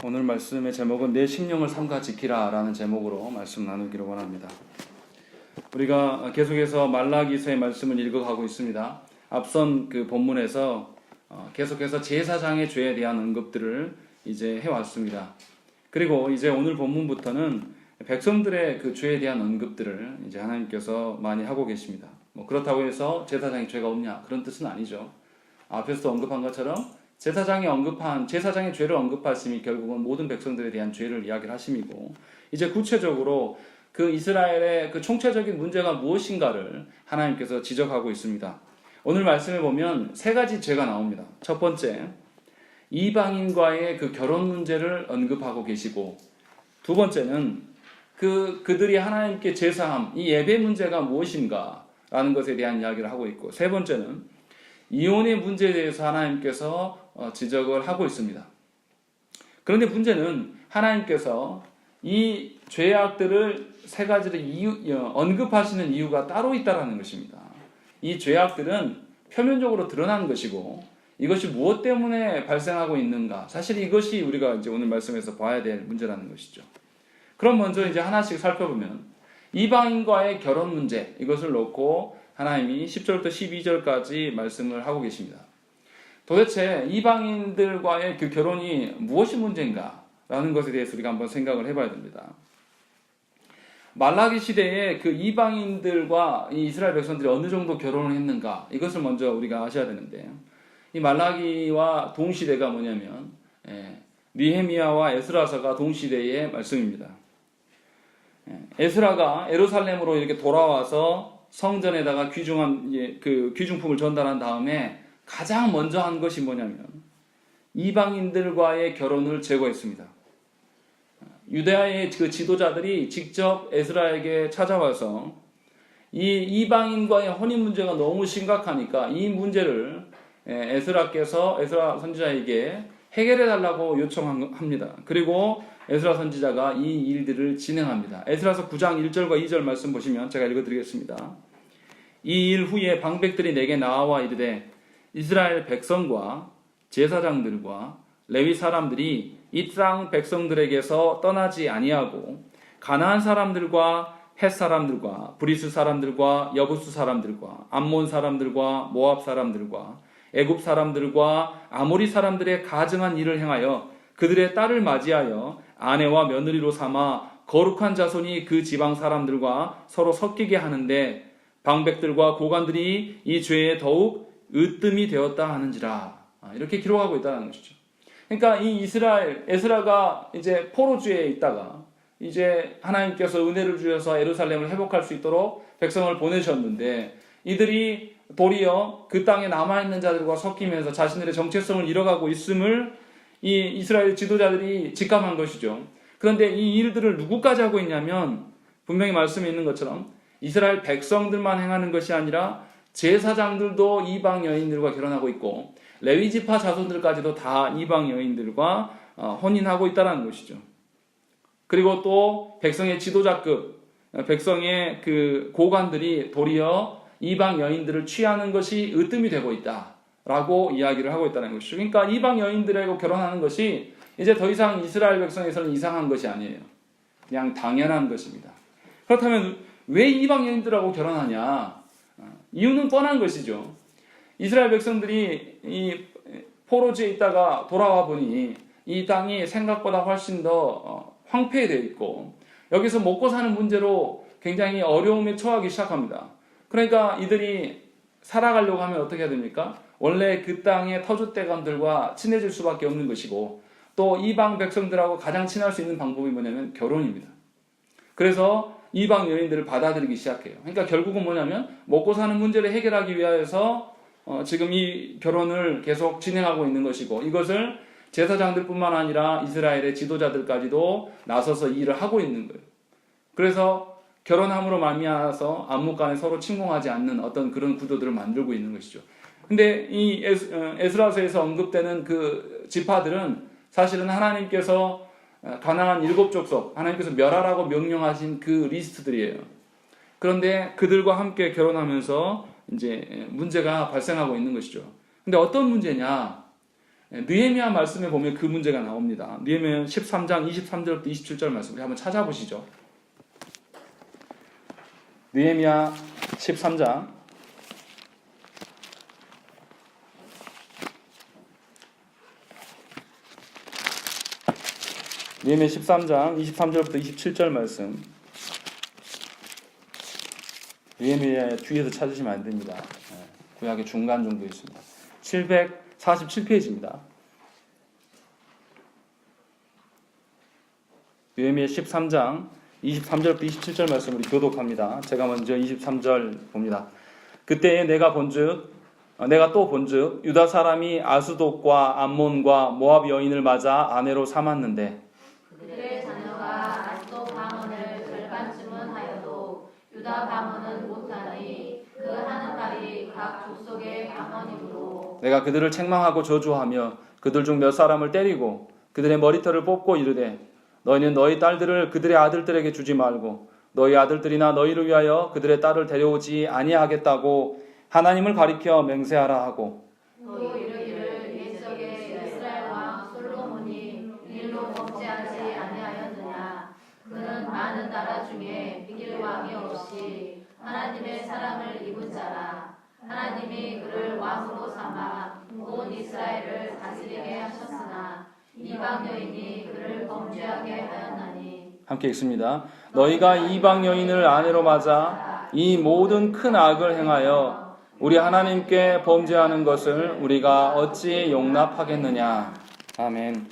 오늘 말씀의 제목은 내 심령을 삼가 지키라 라는 제목으로 말씀 나누기를 원합니다. 우리가 계속해서 말라기서의 말씀을 읽어가고 있습니다. 앞선 그 본문에서 계속해서 제사장의 죄에 대한 언급들을 이제 해왔습니다. 그리고 이제 오늘 본문부터는 백성들의 그 죄에 대한 언급들을 이제 하나님께서 많이 하고 계십니다. 그렇다고 해서 제사장이 죄가 없냐 그런 뜻은 아니죠. 앞에서도 언급한 것처럼 제사장의 죄를 언급하심이 결국은 모든 백성들에 대한 죄를 이야기를 하심이고, 이제 구체적으로 그 이스라엘의 그 총체적인 문제가 무엇인가를 하나님께서 지적하고 있습니다. 오늘 말씀에 보면 세 가지 죄가 나옵니다. 첫 번째, 이방인과의 그 결혼 문제를 언급하고 계시고, 두 번째는 그들이 하나님께 제사함, 이 예배 문제가 무엇인가 라는 것에 대한 이야기를 하고 있고, 세 번째는 이혼의 문제에 대해서 하나님께서 지적을 하고 있습니다. 그런데 문제는 하나님께서 이 죄악들을 세 가지를 언급하시는 이유가 따로 있다는 것입니다. 이 죄악들은 표면적으로 드러나는 것이고, 이것이 무엇 때문에 발생하고 있는가, 사실 이것이 우리가 이제 오늘 말씀에서 봐야 될 문제라는 것이죠. 그럼 먼저 이제 하나씩 살펴보면, 이방인과의 결혼 문제, 이것을 놓고 하나님이 10절부터 12절까지 말씀을 하고 계십니다. 도대체 이방인들과의 그 결혼이 무엇이 문제인가 라는 것에 대해서 우리가 한번 생각을 해봐야 됩니다. 말라기 시대에 그 이방인들과 이 이스라엘 백성들이 어느 정도 결혼을 했는가, 이것을 먼저 우리가 아셔야 되는데, 이 말라기와 동시대가 뭐냐면 느헤미야와 에스라서가 동시대의 말씀입니다. 에스라가 예루살렘으로 이렇게 돌아와서 성전에다가 귀중품을 전달한 다음에 가장 먼저 한 것이 뭐냐면 이방인들과의 결혼을 제거했습니다. 유대아의 그 지도자들이 직접 에스라에게 찾아와서 이 이방인과의 혼인 문제가 너무 심각하니까 이 문제를 에스라 선지자에게 해결해 달라고 요청합니다. 그리고 에스라 선지자가 이 일들을 진행합니다. 에스라서 9장 1절과 2절 말씀 보시면 제가 읽어드리겠습니다. 이 일 후에 방백들이 내게 나와 이르되 이스라엘 백성과 제사장들과 레위 사람들이 이 땅 백성들에게서 떠나지 아니하고 가나안 사람들과 헷 사람들과 브리스 사람들과 여부스 사람들과 암몬 사람들과 모압 사람들과 애굽 사람들과 아모리 사람들의 가증한 일을 행하여 그들의 딸을 맞이하여 아내와 며느리로 삼아 거룩한 자손이 그 지방 사람들과 서로 섞이게 하는데 방백들과 고관들이 이 죄에 더욱 으뜸이 되었다 하는지라. 이렇게 기록하고 있다는 것이죠. 그러니까 이 에스라가 이제 포로주에 있다가 이제 하나님께서 은혜를 주셔서 예루살렘을 회복할 수 있도록 백성을 보내셨는데, 이들이 도리어 그 땅에 남아있는 자들과 섞이면서 자신들의 정체성을 잃어가고 있음을 이 이스라엘 지도자들이 직감한 것이죠. 그런데 이 일들을 누구까지 하고 있냐면, 분명히 말씀에 있는 것처럼 이스라엘 백성들만 행하는 것이 아니라 제사장들도 이방 여인들과 결혼하고 있고 레위지파 자손들까지도 다 이방 여인들과 혼인하고 있다는 것이죠. 그리고 또 백성의 지도자급, 백성의 그 고관들이 도리어 이방 여인들을 취하는 것이 으뜸이 되고 있다라고 이야기를 하고 있다는 것이죠. 그러니까 이방 여인들하고 결혼하는 것이 이제 더 이상 이스라엘 백성에서는 이상한 것이 아니에요. 그냥 당연한 것입니다. 그렇다면 왜 이방 여인들하고 결혼하냐? 이유는 뻔한 것이죠. 이스라엘 백성들이 이 포로지에 있다가 돌아와 보니 이 땅이 생각보다 훨씬 더 황폐되어 있고, 여기서 먹고 사는 문제로 굉장히 어려움에 처하기 시작합니다. 그러니까 이들이 살아가려고 하면 어떻게 해야 됩니까? 원래 그 땅의 터줏대감들과 친해질 수밖에 없는 것이고, 또 이방 백성들하고 가장 친할 수 있는 방법이 뭐냐면 결혼입니다. 그래서 이방 여인들을 받아들이기 시작해요. 그러니까 결국은 뭐냐면 먹고 사는 문제를 해결하기 위해서 지금 이 결혼을 계속 진행하고 있는 것이고, 이것을 제사장들뿐만 아니라 이스라엘의 지도자들까지도 나서서 이 일을 하고 있는 거예요. 그래서 결혼함으로 말미암아서 안목간에 서로 침공하지 않는 어떤 그런 구도들을 만들고 있는 것이죠. 근데 이 에스라서에서 언급되는 그 지파들은 사실은 하나님께서 가나안 7족속, 하나님께서 멸하라고 명령하신 그 리스트들이에요. 그런데 그들과 함께 결혼하면서 이제 문제가 발생하고 있는 것이죠. 근데 어떤 문제냐? 느헤미야 말씀에 보면 그 문제가 나옵니다. 느헤미야 13장 23절부터 27절 말씀 우리 한번 찾아보시죠. 느헤미야 13장 느헤미야 13장 23절부터 27절 말씀. 느헤미야 뒤에서 찾으시면 안 됩니다. 구약의 중간 정도에 있습니다. 747페이지입니다. 느헤미야 13장 23절부터 27절 말씀 우리 교독합니다. 제가 먼저 23절 봅니다. 그때에 내가 또 본즉 유다 사람이 아스돗과 암몬과 모압 여인을 맞아 아내로 삼았는데 그들의 자녀가 아스돗 방언을 절반쯤은 하여도 유다 방언은 못하니 그 하는 말이 각 족속의 방언이므로 내가 그들을 책망하고 저주하며 그들 중 몇 사람을 때리고 그들의 머리털을 뽑고 이르되 너희는 너희 딸들을 그들의 아들들에게 주지 말고 너희 아들들이나 너희를 위하여 그들의 딸을 데려오지 아니하겠다고 하나님을 가리켜 맹세하라 하고 또 이르기를 옛적에 이스라엘 왕 솔로몬이 일로 범죄하지 아니하였느냐 그는 많은 나라 중에 이길 왕이 없이 하나님의 사랑을 입은 자라 하나님이 그를 왕으로 삼아 온 이스라엘을 다스리게 하셨으나 이방 여인이 그를 범죄하게 하였나니 함께 읽습니다. 너희가 이방 여인을 아내로 맞아 이 모든 큰 악을 행하여 우리 하나님께 범죄하는 것을 우리가 어찌 용납하겠느냐. 아멘.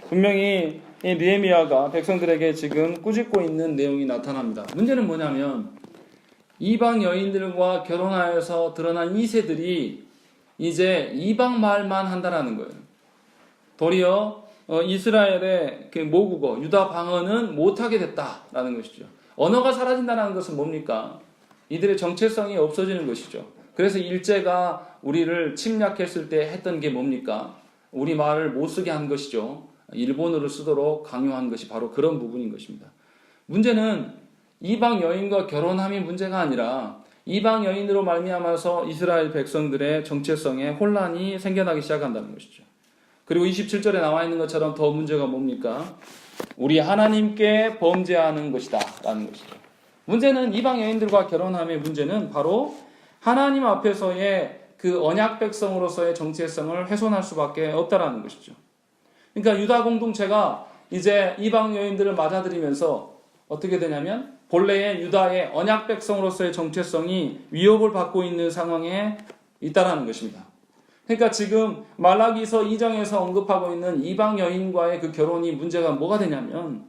분명히 이 느헤미야가 백성들에게 지금 꾸짖고 있는 내용이 나타납니다. 문제는 뭐냐면 이방 여인들과 결혼하여서 드러난 이세들이 이제 이방 말만 한다라는 거예요. 도리어 이스라엘의 그 모국어 유다 방언은 못하게 됐다라는 것이죠. 언어가 사라진다는 것은 뭡니까? 이들의 정체성이 없어지는 것이죠. 그래서 일제가 우리를 침략했을 때 했던 게 뭡니까? 우리 말을 못 쓰게 한 것이죠. 일본어를 쓰도록 강요한 것이 바로 그런 부분인 것입니다. 문제는 이방 여인과 결혼함이 문제가 아니라 이방 여인으로 말미암아서 이스라엘 백성들의 정체성에 혼란이 생겨나기 시작한다는 것이죠. 그리고 27절에 나와 있는 것처럼 더 문제가 뭡니까? 우리 하나님께 범죄하는 것이다 라는 것이죠. 문제는 이방 여인들과 결혼함의 문제는 바로 하나님 앞에서의 그 언약 백성으로서의 정체성을 훼손할 수밖에 없다라는 것이죠. 그러니까 유다 공동체가 이제 이방 여인들을 맞아들이면서 어떻게 되냐면 본래의 유다의 언약 백성으로서의 정체성이 위협을 받고 있는 상황에 있다라는 것입니다. 그러니까 지금 말라기서 2장에서 언급하고 있는 이방 여인과의 그 결혼이 문제가 뭐가 되냐면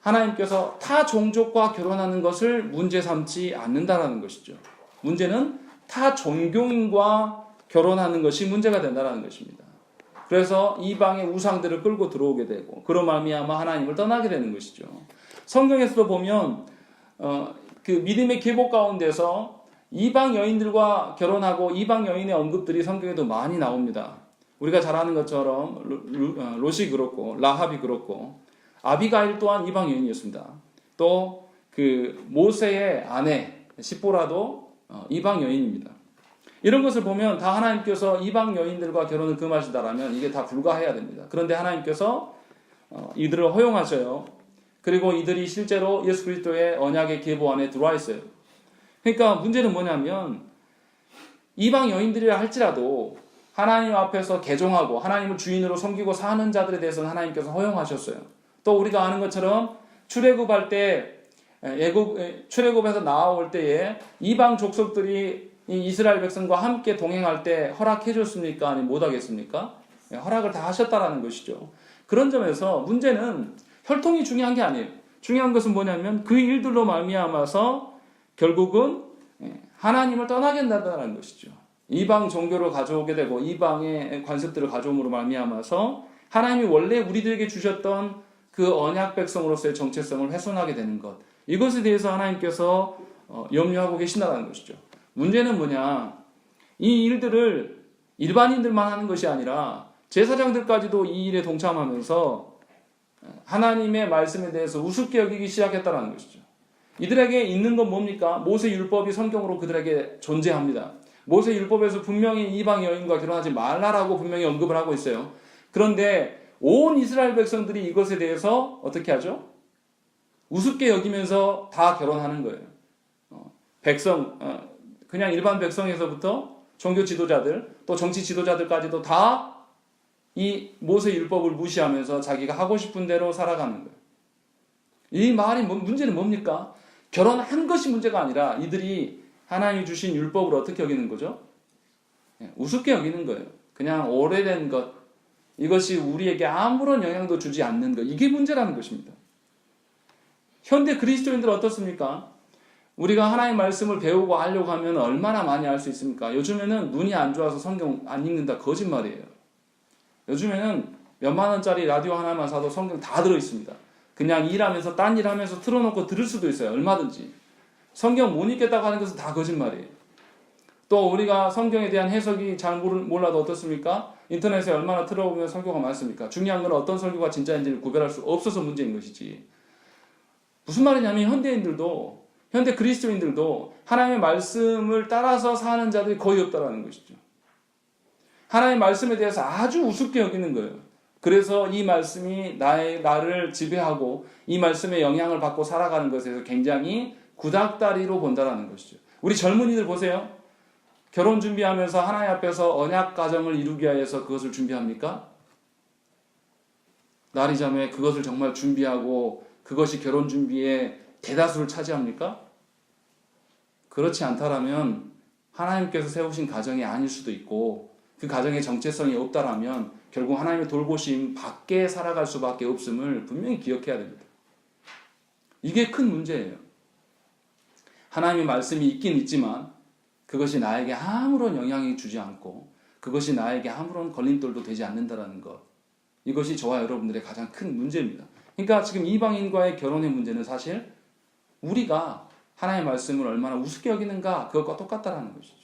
하나님께서 타 종족과 결혼하는 것을 문제 삼지 않는다라는 것이죠. 문제는 타 종교인과 결혼하는 것이 문제가 된다는 것입니다. 그래서 이방의 우상들을 끌고 들어오게 되고 그로 말미암아 하나님을 떠나게 되는 것이죠. 성경에서도 보면 그 믿음의 계보 가운데서 이방 여인들과 결혼하고 이방 여인의 언급들이 성경에도 많이 나옵니다. 우리가 잘 아는 것처럼 롯이 그렇고 라합이 그렇고 아비가일 또한 이방 여인이었습니다. 또 그 모세의 아내 시보라도 이방 여인입니다. 이런 것을 보면 다 하나님께서 이방 여인들과 결혼을 금하시다라면 이게 다 불가해야 됩니다. 그런데 하나님께서 이들을 허용하셔요. 그리고 이들이 실제로 예수 그리스도의 언약의 계보 안에 들어와 있어요. 그러니까 문제는 뭐냐면 이방 여인들이라 할지라도 하나님 앞에서 개종하고 하나님을 주인으로 섬기고 사는 자들에 대해서는 하나님께서 허용하셨어요. 또 우리가 아는 것처럼 출애굽할 때 출애굽에서 나올 때에 이방 족속들이 이 이스라엘 백성과 함께 동행할 때 허락해 줬습니까? 아니면 못 하겠습니까? 허락을 다 하셨다라는 것이죠. 그런 점에서 문제는 혈통이 중요한 게 아니에요. 중요한 것은 뭐냐면 그 일들로 말미암아서 결국은 하나님을 떠나게 된다는 것이죠. 이방 종교를 가져오게 되고 이방의 관습들을 가져옴으로 말미암아서 하나님이 원래 우리들에게 주셨던 그 언약 백성으로서의 정체성을 훼손하게 되는 것. 이것에 대해서 하나님께서 염려하고 계신다는 것이죠. 문제는 뭐냐? 이 일들을 일반인들만 하는 것이 아니라 제사장들까지도 이 일에 동참하면서 하나님의 말씀에 대해서 우습게 여기기 시작했다는 것이죠. 이들에게 있는 건 뭡니까? 모세 율법이 성경으로 그들에게 존재합니다. 모세 율법에서 분명히 이방 여인과 결혼하지 말라라고 분명히 언급을 하고 있어요. 그런데 온 이스라엘 백성들이 이것에 대해서 어떻게 하죠? 우습게 여기면서 다 결혼하는 거예요. 그냥 일반 백성에서부터 종교 지도자들, 또 정치 지도자들까지도 다 이 모세 율법을 무시하면서 자기가 하고 싶은 대로 살아가는 거예요. 이 말이 문제는 뭡니까? 결혼한 것이 문제가 아니라 이들이 하나님이 주신 율법을 어떻게 여기는 거죠? 우습게 여기는 거예요. 그냥 오래된 것, 이것이 우리에게 아무런 영향도 주지 않는 것, 이게 문제라는 것입니다. 현대 그리스도인들은 어떻습니까? 우리가 하나님의 말씀을 배우고 알려고 하면 얼마나 많이 알 수 있습니까? 요즘에는 눈이 안 좋아서 성경 안 읽는다, 거짓말이에요. 요즘에는 몇만 원짜리 라디오 하나만 사도 성경 다 들어있습니다. 그냥 일하면서 딴 일하면서 틀어놓고 들을 수도 있어요. 얼마든지. 성경 못 읽겠다고 하는 것은 다 거짓말이에요. 또 우리가 성경에 대한 해석이 잘 몰라도 어떻습니까? 인터넷에 얼마나 틀어보면 설교가 많습니까? 중요한 건 어떤 설교가 진짜인지를 구별할 수 없어서 문제인 것이지. 무슨 말이냐면 현대 그리스도인들도 하나님의 말씀을 따라서 사는 자들이 거의 없다라는 것이죠. 하나님의 말씀에 대해서 아주 우습게 여기는 거예요. 그래서 이 말씀이 나를 지배하고 이 말씀의 영향을 받고 살아가는 것에서 굉장히 구닥다리로 본다라는 것이죠. 우리 젊은이들 보세요. 결혼 준비하면서 하나님 앞에서 언약 가정을 이루기 위해서 그것을 준비합니까? 날이 자매 그것을 정말 준비하고 그것이 결혼 준비에 대다수를 차지합니까? 그렇지 않다라면 하나님께서 세우신 가정이 아닐 수도 있고 그 가정의 정체성이 없다라면 결국 하나님의 돌보심 밖에 살아갈 수밖에 없음을 분명히 기억해야 됩니다. 이게 큰 문제예요. 하나님의 말씀이 있긴 있지만 그것이 나에게 아무런 영향이 주지 않고 그것이 나에게 아무런 걸림돌도 되지 않는다는 것. 이것이 저와 여러분들의 가장 큰 문제입니다. 그러니까 지금 이방인과의 결혼의 문제는 사실 우리가 하나님의 말씀을 얼마나 우습게 여기는가 그것과 똑같다는 것이죠.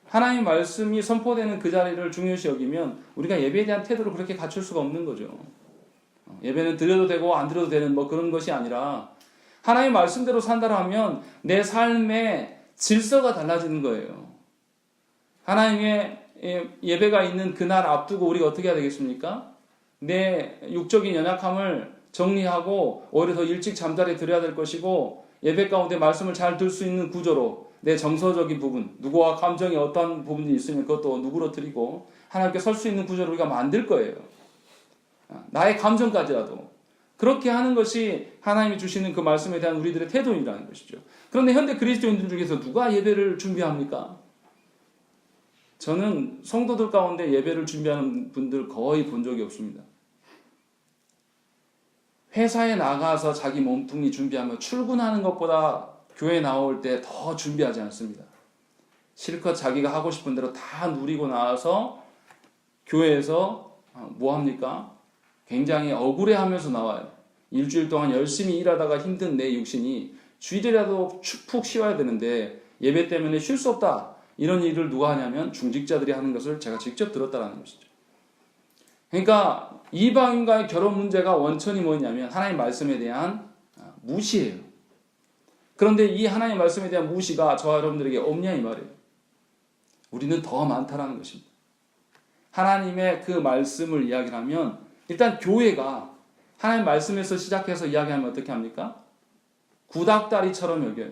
하나님의 말씀이 선포되는 그 자리를 중요시 여기면 우리가 예배에 대한 태도를 그렇게 갖출 수가 없는 거죠. 예배는 드려도 되고 안 드려도 되는 뭐 그런 것이 아니라 하나님의 말씀대로 산다라면 내 삶의 질서가 달라지는 거예요. 하나님의 예배가 있는 그날 앞두고 우리가 어떻게 해야 되겠습니까? 내 육적인 연약함을 정리하고 오히려 더 일찍 잠자리에 들어야 될 것이고 예배 가운데 말씀을 잘 들 수 있는 구조로 내 정서적인 부분, 누구와 감정이 어떤 부분이 있으면 그것도 누그러뜨리고 하나님께 설 수 있는 구조를 우리가 만들 거예요. 나의 감정까지라도. 그렇게 하는 것이 하나님이 주시는 그 말씀에 대한 우리들의 태도이라는 것이죠. 그런데 현대 그리스도인들 중에서 누가 예배를 준비합니까? 저는 성도들 가운데 예배를 준비하는 분들 거의 본 적이 없습니다. 회사에 나가서 자기 몸뚱이 준비하며 출근하는 것보다 교회 나올 때 더 준비하지 않습니다. 실컷 자기가 하고 싶은 대로 다 누리고 나와서 교회에서 뭐 합니까? 굉장히 억울해하면서 나와요. 일주일 동안 열심히 일하다가 힘든 내 육신이 주일이라도 푹 쉬어야 되는데 예배 때문에 쉴 수 없다. 이런 일을 누가 하냐면 중직자들이 하는 것을 제가 직접 들었다는 것이죠. 그러니까 이방인과의 결혼 문제가 원천이 뭐냐면 하나님의 말씀에 대한 무시예요. 그런데 이 하나님의 말씀에 대한 무시가 저와 여러분들에게 없냐 이 말이에요. 우리는 더 많다라는 것입니다. 하나님의 그 말씀을 이야기하면 일단 교회가 하나님의 말씀에서 시작해서 이야기하면 어떻게 합니까? 구닥다리처럼 여겨요.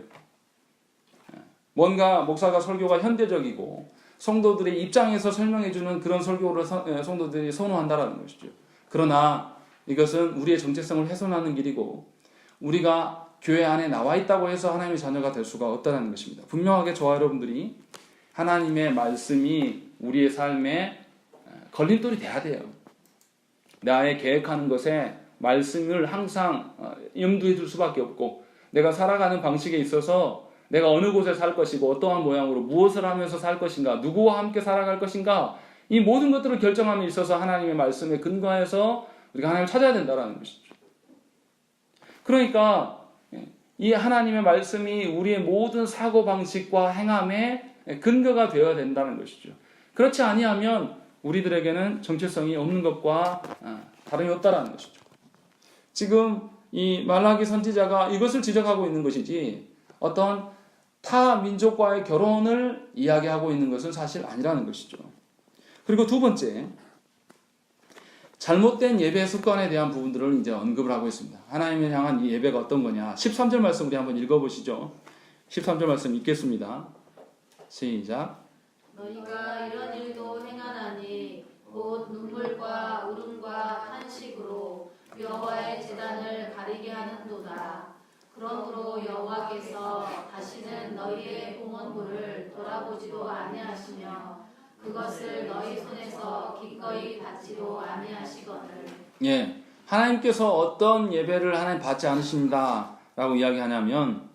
뭔가 목사가 설교가 현대적이고 성도들의 입장에서 설명해주는 그런 설교를 성도들이 선호한다라는 것이죠. 그러나 이것은 우리의 정체성을 훼손하는 길이고 우리가 교회 안에 나와 있다고 해서 하나님의 자녀가 될 수가 없다는 것입니다. 분명하게 저와 여러분들이 하나님의 말씀이 우리의 삶에 걸림돌이 돼야 돼요. 나의 계획하는 것에 말씀을 항상 염두에 둘 수밖에 없고 내가 살아가는 방식에 있어서 내가 어느 곳에 살 것이고 어떠한 모양으로 무엇을 하면서 살 것인가 누구와 함께 살아갈 것인가 이 모든 것들을 결정함에 있어서 하나님의 말씀에 근거해서 우리가 하나님을 찾아야 된다는 것이죠. 그러니까 이 하나님의 말씀이 우리의 모든 사고방식과 행함의 근거가 되어야 된다는 것이죠. 그렇지 아니하면 우리들에게는 정체성이 없는 것과 다름이 없다는 것이죠. 지금 이 말라기 선지자가 이것을 지적하고 있는 것이지 어떤 타 민족과의 결혼을 이야기하고 있는 것은 사실 아니라는 것이죠. 그리고 두 번째, 잘못된 예배 습관에 대한 부분들을 이제 언급을 하고 있습니다. 하나님을 향한 이 예배가 어떤 거냐. 13절 말씀 우리 한번 읽어보시죠. 13절 말씀 읽겠습니다. 시작. 너희가 이런 일도 행하나니 곧 눈물과 울음과 탄식으로 여호와의 제단을 가리게 하는도다. 그러므로 여호와께서 다시는 너희의 봉헌물을 돌아보지도 아니하시며 그것을 너희 손에서 기꺼이 받지도 아니하시거늘. 예, 하나님께서 어떤 예배를 하나님 받지 않으십니다 라고 이야기하냐면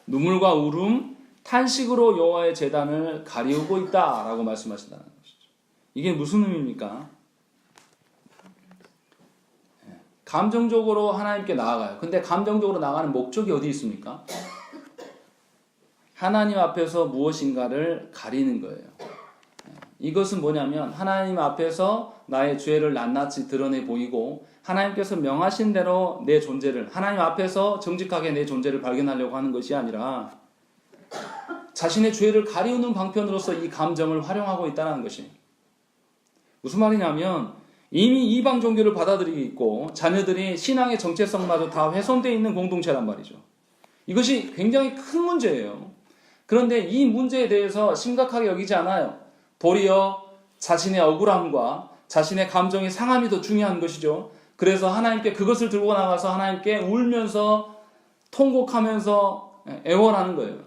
눈물과 울음, 탄식으로 여호와의 제단을 가리우고 있다라고 말씀하신다는 것이죠. 이게 무슨 의미입니까? 감정적으로 하나님께 나아가요. 근데 감정적으로 나가는 목적이 어디 있습니까? 하나님 앞에서 무엇인가를 가리는 거예요. 이것은 뭐냐면 하나님 앞에서 나의 죄를 낱낱이 드러내 보이고 하나님께서 명하신 대로 내 존재를 하나님 앞에서 정직하게 내 존재를 발견하려고 하는 것이 아니라 자신의 죄를 가리우는 방편으로서 이 감정을 활용하고 있다는 것이 무슨 말이냐면 이미 이방 종교를 받아들이고 있고 자녀들이 신앙의 정체성마저 다 훼손되어 있는 공동체란 말이죠. 이것이 굉장히 큰 문제예요. 그런데 이 문제에 대해서 심각하게 여기지 않아요. 도리어 자신의 억울함과 자신의 감정의 상함이 더 중요한 것이죠. 그래서 하나님께 그것을 들고 나가서 하나님께 울면서 통곡하면서 애원하는 거예요.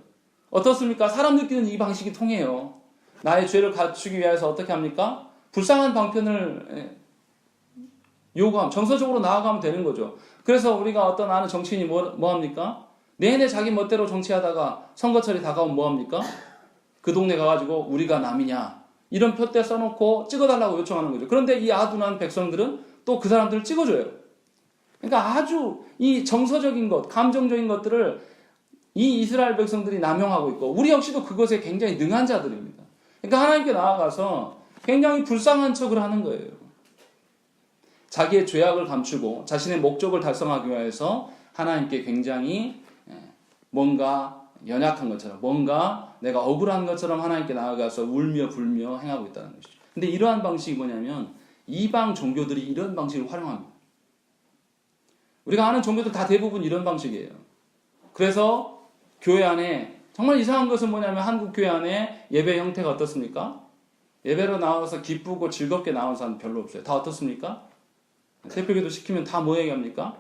어떻습니까? 사람 느끼는 이 방식이 통해요. 나의 죄를 갖추기 위해서 어떻게 합니까? 불쌍한 방편을 요구하면 정서적으로 나아가면 되는 거죠. 그래서 우리가 어떤 아는 정치인이 뭐 합니까? 내내 자기 멋대로 정치하다가 선거철이 다가오면 뭐 합니까? 그 동네 가가지고 우리가 남이냐 이런 표대 써놓고 찍어달라고 요청하는 거죠. 그런데 이 아둔한 백성들은 또 그 사람들을 찍어줘요. 그러니까 아주 이 정서적인 것, 감정적인 것들을 이 이스라엘 백성들이 남용하고 있고 우리 역시도 그것에 굉장히 능한 자들입니다. 그러니까 하나님께 나아가서 굉장히 불쌍한 척을 하는 거예요. 자기의 죄악을 감추고 자신의 목적을 달성하기 위해서 하나님께 굉장히 뭔가 연약한 것처럼 뭔가 내가 억울한 것처럼 하나님께 나아가서 울며 불며 행하고 있다는 것이죠. 근데 이러한 방식이 뭐냐면 이방 종교들이 이런 방식을 활용합니다. 우리가 아는 종교들 다 대부분 이런 방식이에요. 그래서 교회 안에 정말 이상한 것은 뭐냐면 한국 교회 안에 예배 형태가 어떻습니까? 예배로 나와서 기쁘고 즐겁게 나온 사람 별로 없어요. 다 어떻습니까? 새벽기도 시키면 다 뭐 얘기합니까?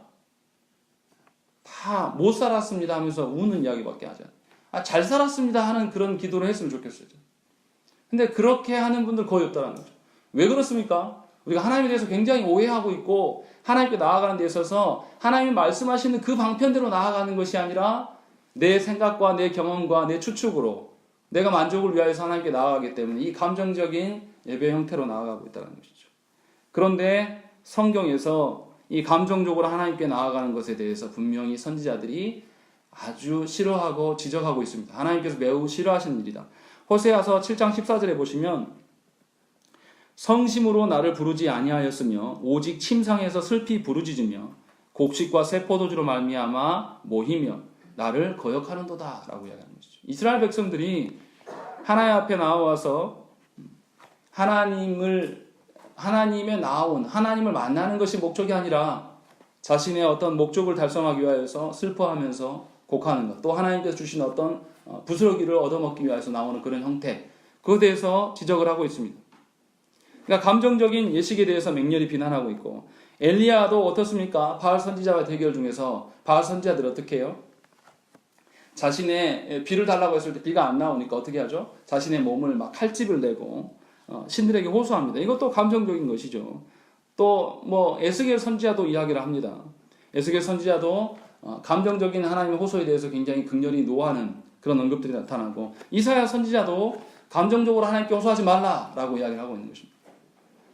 다 못 살았습니다 하면서 우는 이야기밖에 하지 않아요. 잘 살았습니다 하는 그런 기도를 했으면 좋겠어요. 근데 그렇게 하는 분들 거의 없다는 거죠. 왜 그렇습니까? 우리가 하나님에 대해서 굉장히 오해하고 있고 하나님께 나아가는 데 있어서 하나님이 말씀하시는 그 방편대로 나아가는 것이 아니라 내 생각과 내 경험과 내 추측으로 내가 만족을 위하여서 하나님께 나아가기 때문에 이 감정적인 예배 형태로 나아가고 있다는 것이죠. 그런데 성경에서 이 감정적으로 하나님께 나아가는 것에 대해서 분명히 선지자들이 아주 싫어하고 지적하고 있습니다. 하나님께서 매우 싫어하시는 일이다. 호세아서 7장 14절에 보시면 성심으로 나를 부르지 아니하였으며 오직 침상에서 슬피 부르짖으며 곡식과 새 포도주로 말미암아 모히며 나를 거역하는도다 라고 이야기하는 것이죠. 이스라엘 백성들이 하나님 앞에 나와서 하나님에 나온 하나님을 만나는 것이 목적이 아니라 자신의 어떤 목적을 달성하기 위해서 슬퍼하면서 곡하는 것, 또 하나님께서 주신 어떤 부스러기를 얻어먹기 위해서 나오는 그런 형태, 그것에 대해서 지적을 하고 있습니다. 그러니까 감정적인 예식에 대해서 맹렬히 비난하고 있고 엘리야도 어떻습니까? 바알 선지자와 대결 중에서 바알 선지자들 어떻게 해요? 자신의 비를 달라고 했을 때 비가 안 나오니까 어떻게 하죠? 자신의 몸을 막 칼집을 내고 신들에게 호소합니다. 이것도 감정적인 것이죠. 또 뭐 에스겔 선지자도 이야기를 합니다. 에스겔 선지자도 감정적인 하나님의 호소에 대해서 굉장히 극렬히 노하는 그런 언급들이 나타나고 이사야 선지자도 감정적으로 하나님께 호소하지 말라라고 이야기를 하고 있는 것입니다.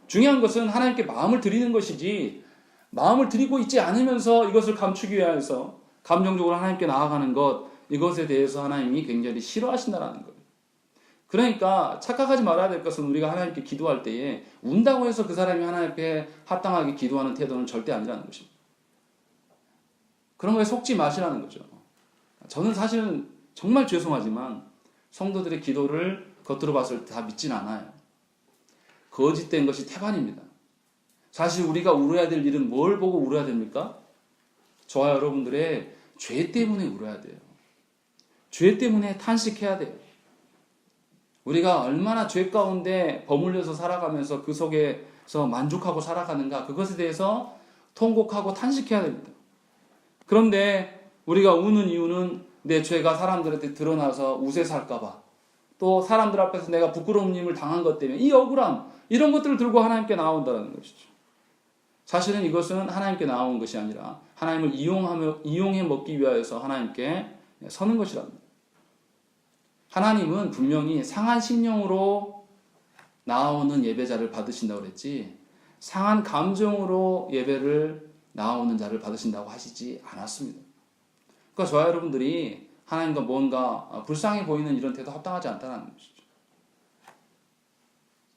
중요한 것은 하나님께 마음을 드리는 것이지 마음을 드리고 있지 않으면서 이것을 감추기 위해서 감정적으로 하나님께 나아가는 것, 이것에 대해서 하나님이 굉장히 싫어하신다는 거예요. 그러니까 착각하지 말아야 될 것은 우리가 하나님께 기도할 때에 운다고 해서 그 사람이 하나님께 합당하게 기도하는 태도는 절대 아니라는 것입니다. 그런 거에 속지 마시라는 거죠. 저는 사실은 정말 죄송하지만 성도들의 기도를 겉으로 봤을 때 다 믿진 않아요. 거짓된 것이 태반입니다. 사실 우리가 울어야 될 일은 뭘 보고 울어야 됩니까? 저와 여러분들의 죄 때문에 울어야 돼요. 죄 때문에 탄식해야 돼요. 우리가 얼마나 죄 가운데 버물려서 살아가면서 그 속에서 만족하고 살아가는가, 그것에 대해서 통곡하고 탄식해야 됩니다. 그런데 우리가 우는 이유는 내 죄가 사람들한테 드러나서 우세 살까봐, 또 사람들 앞에서 내가 부끄러운 일을 당한 것 때문에 이 억울함, 이런 것들을 들고 하나님께 나온다는 것이죠. 사실은 이것은 하나님께 나온 것이 아니라 하나님을 이용해 먹기 위하여서 하나님께 서는 것이랍니다. 하나님은 분명히 상한 심령으로 나오는 예배자를 받으신다고 그랬지, 상한 감정으로 예배를 나오는 자를 받으신다고 하시지 않았습니다. 그러니까 저와 여러분들이 하나님과 뭔가 불쌍해 보이는 이런 태도 합당하지 않다는 것이죠.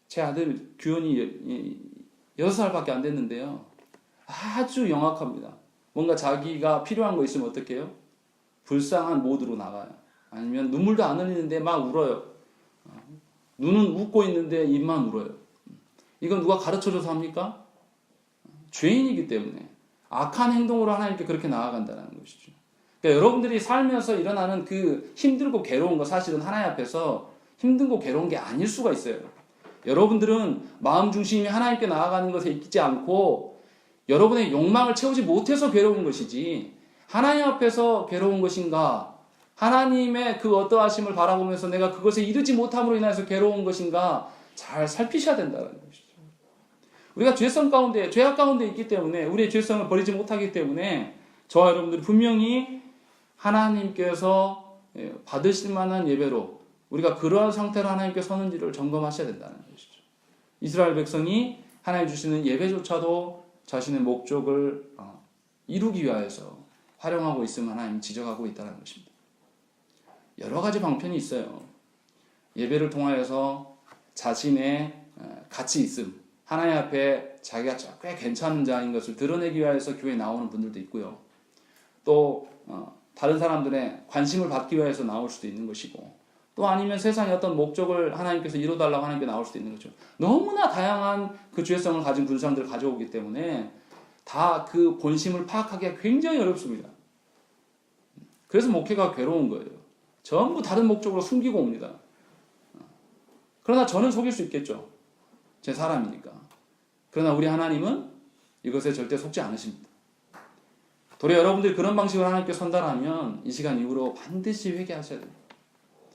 제 아들 규현이 6살밖에 안 됐는데요. 아주 영악합니다. 뭔가 자기가 필요한 거 있으면 어떻게 해요? 불쌍한 모드로 나가요. 아니면 눈물도 안 흘리는데 막 울어요. 눈은 웃고 있는데 입만 울어요. 이건 누가 가르쳐줘서 합니까? 죄인이기 때문에 악한 행동으로 하나님께 그렇게 나아간다는 것이죠. 그러니까 여러분들이 살면서 일어나는 그 힘들고 괴로운 거, 사실은 하나님 앞에서 힘들고 괴로운 게 아닐 수가 있어요. 여러분들은 마음 중심이 하나님께 나아가는 것에 있지 않고 여러분의 욕망을 채우지 못해서 괴로운 것이지, 하나님 앞에서 괴로운 것인가, 하나님의 그 어떠하심을 바라보면서 내가 그것에 이르지 못함으로 인해서 괴로운 것인가 잘 살피셔야 된다는 것이죠. 우리가 죄성 가운데, 죄악 가운데 있기 때문에, 우리의 죄성을 버리지 못하기 때문에 저와 여러분들이 분명히 하나님께서 받으실 만한 예배로 우리가 그러한 상태로 하나님께 서는지를 점검하셔야 된다는 것이죠. 이스라엘 백성이 하나님 주시는 예배조차도 자신의 목적을 이루기 위하여서 활용하고 있음을 하나님 지적하고 있다는 것입니다. 여러 가지 방편이 있어요. 예배를 통하여서 자신의 가치 있음, 하나님 앞에 자기가 꽤 괜찮은 자인 것을 드러내기 위해서 교회에 나오는 분들도 있고요. 또 다른 사람들의 관심을 받기 위해서 나올 수도 있는 것이고, 또 아니면 세상의 어떤 목적을 하나님께서 이루달라고 하나님께 나올 수도 있는 거죠. 너무나 다양한 그 죄성을 가진 군사들을 가져오기 때문에 다 그 본심을 파악하기가 굉장히 어렵습니다. 그래서 목회가 괴로운 거예요. 전부 다른 목적으로 숨기고 옵니다. 그러나 저는 속일 수 있겠죠. 제 사람이니까. 그러나 우리 하나님은 이것에 절대 속지 않으십니다. 도리어 여러분들이 그런 방식으로 하나님께 선다라면 이 시간 이후로 반드시 회개하셔야 됩니다.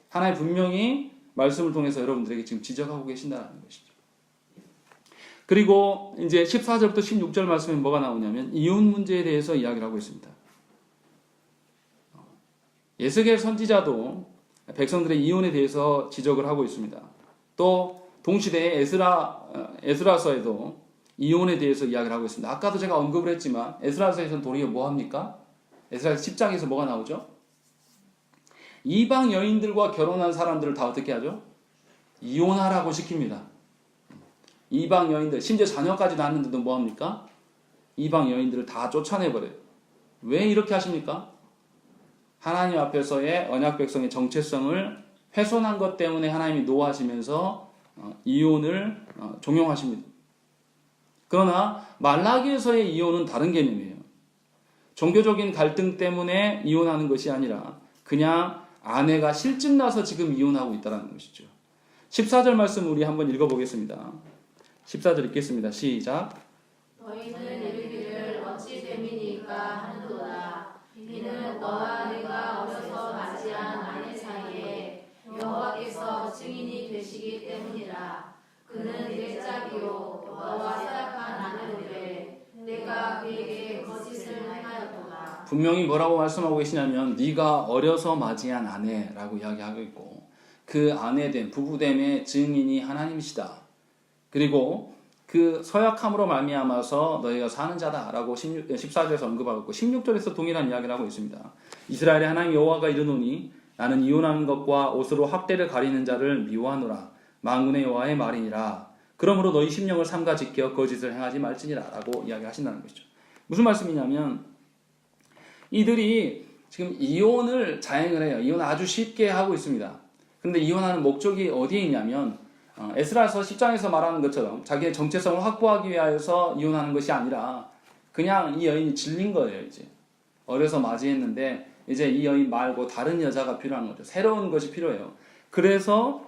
하나님 분명히 말씀을 통해서 여러분들에게 지금 지적하고 계신다는 것이죠. 그리고 이제 14절부터 16절 말씀에 뭐가 나오냐면 이혼 문제에 대해서 이야기를 하고 있습니다. 예스겔 선지자도 백성들의 이혼에 대해서 지적을 하고 있습니다. 또 동시대에 에스라서에도 이혼에 대해서 이야기를 하고 있습니다. 아까도 제가 언급을 했지만 에스라서에서는 도리어 뭐 합니까? 에스라서 10장에서 뭐가 나오죠? 이방 여인들과 결혼한 사람들을 다 어떻게 하죠? 이혼하라고 시킵니다. 이방 여인들, 심지어 자녀까지 낳았는데도 뭐 합니까? 이방 여인들을 다 쫓아내버려요. 왜 이렇게 하십니까? 하나님 앞에서의 언약 백성의 정체성을 훼손한 것 때문에 하나님이 노하시면서 이혼을 종용하십니다. 그러나 말라기에서의 이혼은 다른 개념이에요. 종교적인 갈등 때문에 이혼하는 것이 아니라 그냥 아내가 실증나서 지금 이혼하고 있다는 것이죠. 14절 말씀 우리 한번 읽어보겠습니다. 14절 읽겠습니다. 시작. 너희는 이르기를 어찌 됨이니까 하는도다. 이는 너와 내가 어려서 맞이한 아내 사이에 여호와께서 증인이 되시기 때문이라. 그는 내 짝이요 너와 사역한 아내로되 내가 그에게 거짓을 행하였도다. 분명히 뭐라고 말씀하고 계시냐면 네가 어려서 맞이한 아내라고 이야기하고 있고, 그 아내됨, 부부됨의 증인이 하나님이시다. 그리고 그 서약함으로 말미암아서 너희가 사는 자다라고 14절에서 언급하고 있고, 16절에서 동일한 이야기를 하고 있습니다. 이스라엘의 하나님 여호와가 이르노니 나는 이혼하는 것과 옷으로 학대를 가리는 자를 미워하노라. 만군의 여호와의 말이니라. 그러므로 너희 심령을 삼가 지켜 거짓을 행하지 말지니라 라고 이야기하신다는 것이죠. 무슨 말씀이냐면 이들이 지금 이혼을 자행을 해요. 이혼 아주 쉽게 하고 있습니다. 그런데 이혼하는 목적이 어디에 있냐면 에스라서 10장에서 말하는 것처럼 자기의 정체성을 확보하기 위하여서 이혼하는 것이 아니라 그냥 이 여인이 질린 거예요. 이제 어려서 맞이했는데 이제 이 여인 말고 다른 여자가 필요한 거죠. 새로운 것이 필요해요. 그래서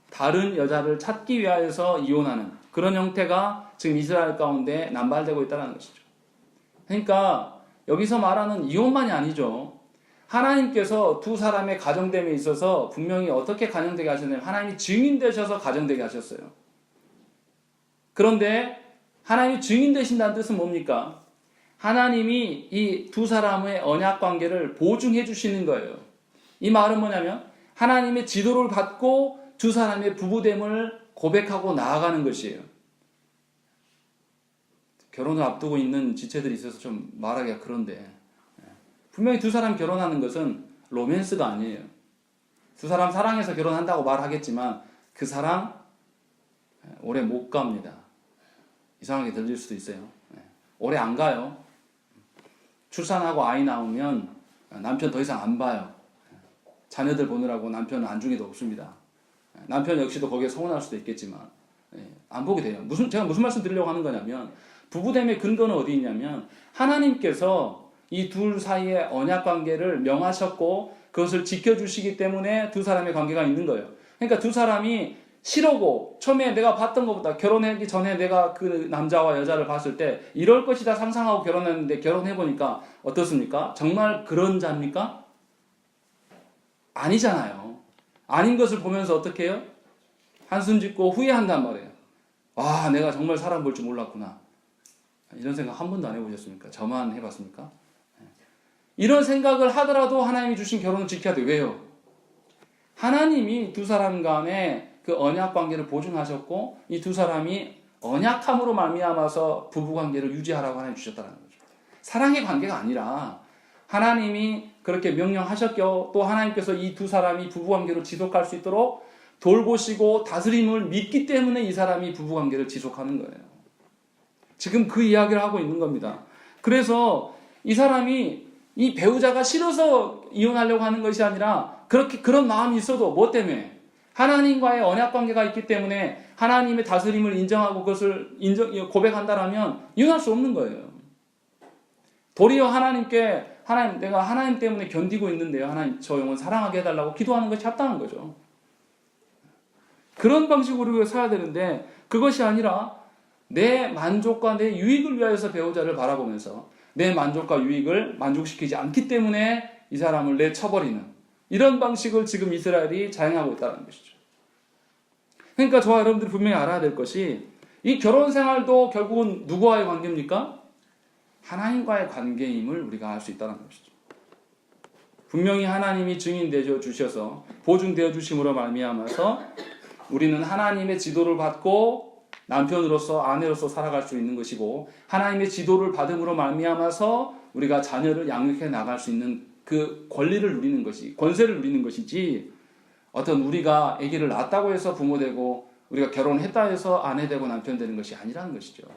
다른 여자를 찾기 위하여서 이혼하는 그런 형태가 지금 이스라엘 가운데 남발되고 있다는 것이죠. 그러니까 여기서 말하는 이혼만이 아니죠. 하나님께서 두 사람의 가정됨에 있어서 분명히 어떻게 가정되게 하셨냐면 하나님이 증인 되셔서 가정되게 하셨어요. 그런데 하나님이 증인 되신다는 뜻은 뭡니까? 하나님이 이 두 사람의 언약 관계를 보증해 주시는 거예요. 이 말은 뭐냐면 하나님의 지도를 받고 두 사람의 부부됨을 고백하고 나아가는 것이에요. 결혼을 앞두고 있는 지체들이 있어서 좀 말하기가 그런데 분명히 두 사람 결혼하는 것은 로맨스가 아니에요. 두 사람 사랑해서 결혼한다고 말하겠지만 그 사랑 오래 못 갑니다. 이상하게 들릴 수도 있어요. 오래 안 가요. 출산하고 아이 나오면 남편 더 이상 안 봐요. 자녀들 보느라고 남편은 안중에도 없습니다. 남편 역시도 거기에 서운할 수도 있겠지만 안 보게 돼요. 제가 무슨 말씀 드리려고 하는 거냐면 부부됨의 근거는 어디 있냐면 하나님께서 이 둘 사이의 언약 관계를 명하셨고 그것을 지켜주시기 때문에 두 사람의 관계가 있는 거예요. 그러니까 두 사람이 싫어고 처음에 내가 봤던 것보다 결혼하기 전에 내가 그 남자와 여자를 봤을 때 이럴 것이다 상상하고 결혼했는데 결혼해보니까 어떻습니까? 정말 그런 자입니까? 아니잖아요. 아닌 것을 보면서 어떻게 해요? 한숨 짓고 후회한단 말이에요. 와, 내가 정말 사람 볼 줄 몰랐구나. 이런 생각 한 번도 안 해보셨습니까? 저만 해봤습니까? 이런 생각을 하더라도 하나님이 주신 결혼을 지켜야 돼. 왜요? 하나님이 두 사람 간에 그 언약 관계를 보증하셨고 이 두 사람이 언약함으로 말미암아서 부부 관계를 유지하라고 하나님 주셨다는 거죠. 사랑의 관계가 아니라 하나님이 그렇게 명령하셨고 또 하나님께서 이 두 사람이 부부 관계로 지속할 수 있도록 돌보시고 다스림을 믿기 때문에 이 사람이 부부 관계를 지속하는 거예요. 지금 그 이야기를 하고 있는 겁니다. 그래서 이 사람이 이 배우자가 싫어서 이혼하려고 하는 것이 아니라 그런 마음이 있어도 뭐 때문에? 하나님과의 언약 관계가 있기 때문에 하나님의 다스림을 인정하고 그것을 고백한다라면 이혼할 수 없는 거예요. 도리어 하나님께 내가 하나님 때문에 견디고 있는데요. 하나님 저 영혼 사랑하게 해달라고 기도하는 것이 합당한 거죠. 그런 방식으로 우리가 살아야 되는데 그것이 아니라 내 만족과 내 유익을 위하여서 배우자를 바라보면서 내 만족과 유익을 만족시키지 않기 때문에 이 사람을 내쳐버리는 이런 방식을 지금 이스라엘이 자행하고 있다는 것이죠. 그러니까 저와 여러분들이 분명히 알아야 될 것이 이 결혼 생활도 결국은 누구와의 관계입니까? 하나님과의 관계임을 우리가 알 수 있다는 것이죠. 분명히 하나님이 증인되어 주셔서 보증되어 주심으로 말미암아서 우리는 하나님의 지도를 받고 남편으로서 아내로서 살아갈 수 있는 것이고 하나님의 지도를 받음으로 말미암아서 우리가 자녀를 양육해 나갈 수 있는 그 권리를 누리는 것이 권세를 누리는 것이지 어떤 우리가 아기를 낳았다고 해서 부모 되고 우리가 결혼했다 해서 아내 되고 남편 되는 것이 아니라는 것이죠.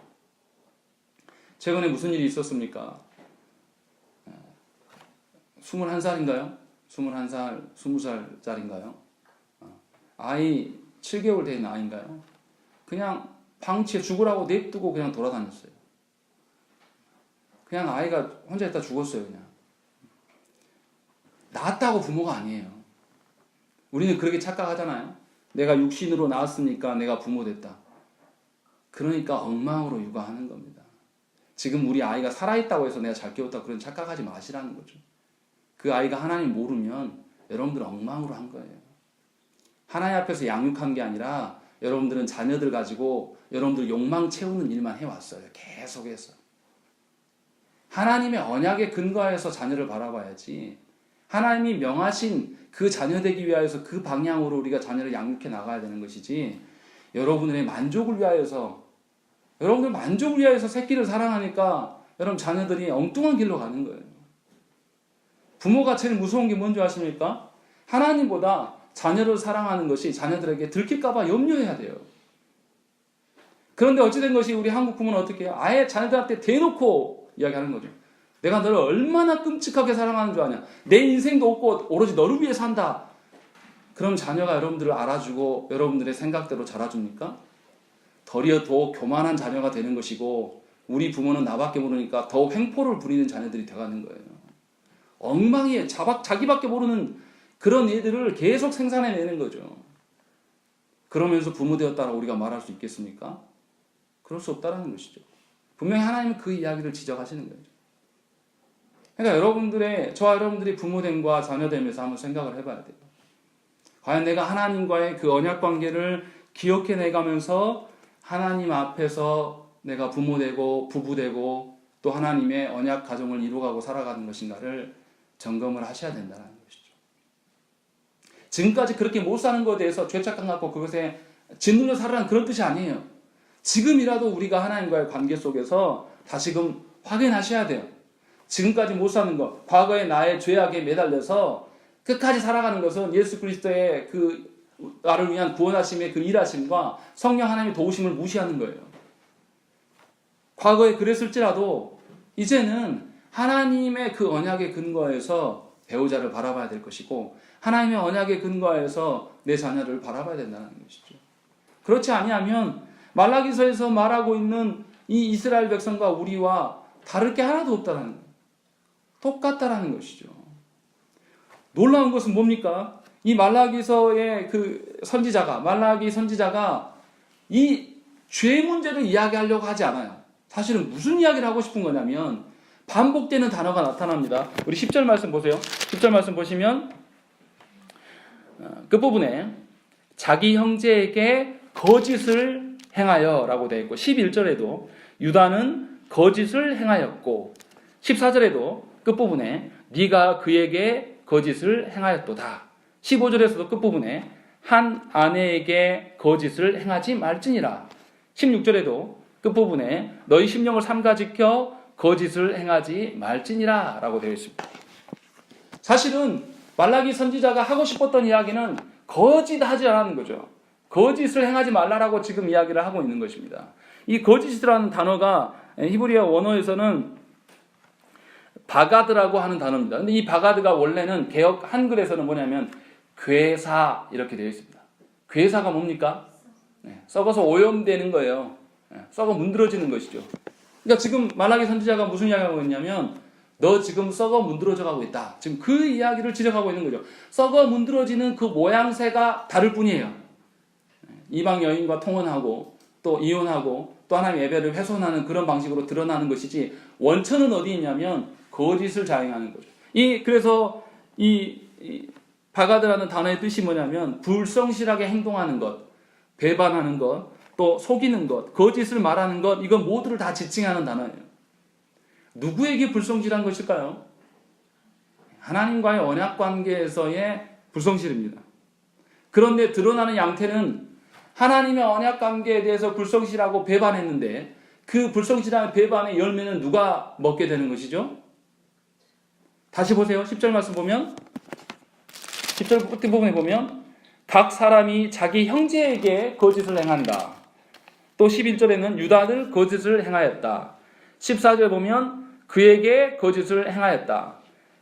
최근에 무슨 일이 있었습니까? 21살인가요? 21살, 20살짜리인가요? 아이 7개월 된 아이인가요? 그냥 방치해 죽으라고 냅두고 그냥 돌아다녔어요. 그냥 아이가 혼자 있다 죽었어요. 그냥 낳았다고 부모가 아니에요. 우리는 그렇게 착각하잖아요. 내가 육신으로 낳았으니까 내가 부모 됐다. 그러니까 엉망으로 육아하는 겁니다. 지금 우리 아이가 살아있다고 해서 내가 잘 키웠다 그런 착각하지 마시라는 거죠. 그 아이가 하나님 모르면 여러분들 엉망으로 한 거예요. 하나님 앞에서 양육한 게 아니라 여러분들은 자녀들 가지고 여러분들 욕망 채우는 일만 해왔어요. 계속해서. 하나님의 언약에 근거해서 자녀를 바라봐야지 하나님이 명하신 그 자녀 되기 위하여서 그 방향으로 우리가 자녀를 양육해 나가야 되는 것이지 여러분의 만족을 위하여서 여러분들 만족을 위하여서 새끼를 사랑하니까 여러분 자녀들이 엉뚱한 길로 가는 거예요. 부모가 제일 무서운 게 뭔지 아십니까? 하나님보다 자녀를 사랑하는 것이 자녀들에게 들킬까봐 염려해야 돼요. 그런데 어찌된 것이 우리 한국 부모는 어떻게 해요? 아예 자녀들한테 대놓고 이야기하는 거죠. 내가 너를 얼마나 끔찍하게 사랑하는 줄 아냐. 내 인생도 없고 오로지 너를 위해 산다. 그럼 자녀가 여러분들을 알아주고 여러분들의 생각대로 자라줍니까? 도리어 더 교만한 자녀가 되는 것이고 우리 부모는 나밖에 모르니까 더 횡포를 부리는 자녀들이 돼가는 거예요. 엉망이에요. 자기밖에 모르는 그런 애들을 계속 생산해내는 거죠. 그러면서 부모 되었다라고 우리가 말할 수 있겠습니까? 그럴 수 없다는 것이죠. 분명히 하나님은 그 이야기를 지적하시는 거죠. 그러니까 저와 여러분들이 부모됨과 자녀됨에서 한번 생각을 해봐야 돼요. 과연 내가 하나님과의 그 언약 관계를 기억해내가면서 하나님 앞에서 내가 부모되고 부부되고 또 하나님의 언약 가정을 이루어가고 살아가는 것인가를 점검을 하셔야 된다는 것이죠. 지금까지 그렇게 못 사는 것에 대해서 죄책감 갖고 그것에 짓눌려 살아라는 그런 뜻이 아니에요. 지금이라도 우리가 하나님과의 관계 속에서 다시금 확인하셔야 돼요. 지금까지 못 사는 것, 과거의 나의 죄악에 매달려서 끝까지 살아가는 것은 예수 그리스도의 그 나를 위한 구원하심의 그 일하심과 성령 하나님의 도우심을 무시하는 거예요. 과거에 그랬을지라도 이제는 하나님의 그 언약의 근거에서 배우자를 바라봐야 될 것이고 하나님의 언약의 근거에서 내 자녀를 바라봐야 된다는 것이죠. 그렇지 아니하면 말라기서에서 말하고 있는 이 이스라엘 백성과 우리와 다를 게 하나도 없다는 거예요. 똑같다라는 것이죠. 놀라운 것은 뭡니까? 이 말라기서의 그 말라기 선지자가 이 죄 문제를 이야기하려고 하지 않아요. 사실은 무슨 이야기를 하고 싶은 거냐면 반복되는 단어가 나타납니다. 우리 10절 말씀 보세요. 10절 말씀 보시면 끝부분에 자기 형제에게 거짓을 행하여 라고 되어 있고 11절에도 유다는 거짓을 행하였고 14절에도 끝부분에 네가 그에게 거짓을 행하였도다. 15절에서도 끝부분에 한 아내에게 거짓을 행하지 말지니라. 16절에도 끝부분에 너희 심령을 삼가지켜 거짓을 행하지 말지니라 라고 되어 있습니다. 사실은 말라기 선지자가 하고 싶었던 이야기는 거짓하지 않았는 거죠. 거짓을 행하지 말라라고 지금 이야기를 하고 있는 것입니다. 이 거짓이라는 단어가 히브리어 원어에서는 바가드라고 하는 단어입니다. 근데 이 바가드가 원래는 개역 한글에서는 뭐냐면 괴사 이렇게 되어 있습니다. 괴사가 뭡니까? 썩어서 오염되는 거예요. 썩어 문드러지는 것이죠. 그러니까 지금 말라기 선지자가 무슨 이야기를 하고 있냐면 너 지금 썩어 문드러져 가고 있다. 지금 그 이야기를 지적하고 있는 거죠. 썩어 문드러지는 그 모양새가 다를 뿐이에요. 이방 여인과 통혼하고 또 이혼하고 또 하나님의 예배를 훼손하는 그런 방식으로 드러나는 것이지 원천은 어디 있냐면 거짓을 자행하는 거죠. 그래서 이 바가드라는 단어의 뜻이 뭐냐면 불성실하게 행동하는 것, 배반하는 것, 또 속이는 것, 거짓을 말하는 것, 이건 모두를 다 지칭하는 단어예요. 누구에게 불성실한 것일까요? 하나님과의 언약 관계에서의 불성실입니다. 그런데 드러나는 양태는 하나님의 언약 관계에 대해서 불성실하고 배반했는데 그 불성실한 배반의 열매는 누가 먹게 되는 것이죠? 다시 보세요. 10절 말씀 보면 10절 끝 부분에 보면 각 사람이 자기 형제에게 거짓을 행한다. 또 11절에는 유다는 거짓을 행하였다. 14절에 보면 그에게 거짓을 행하였다.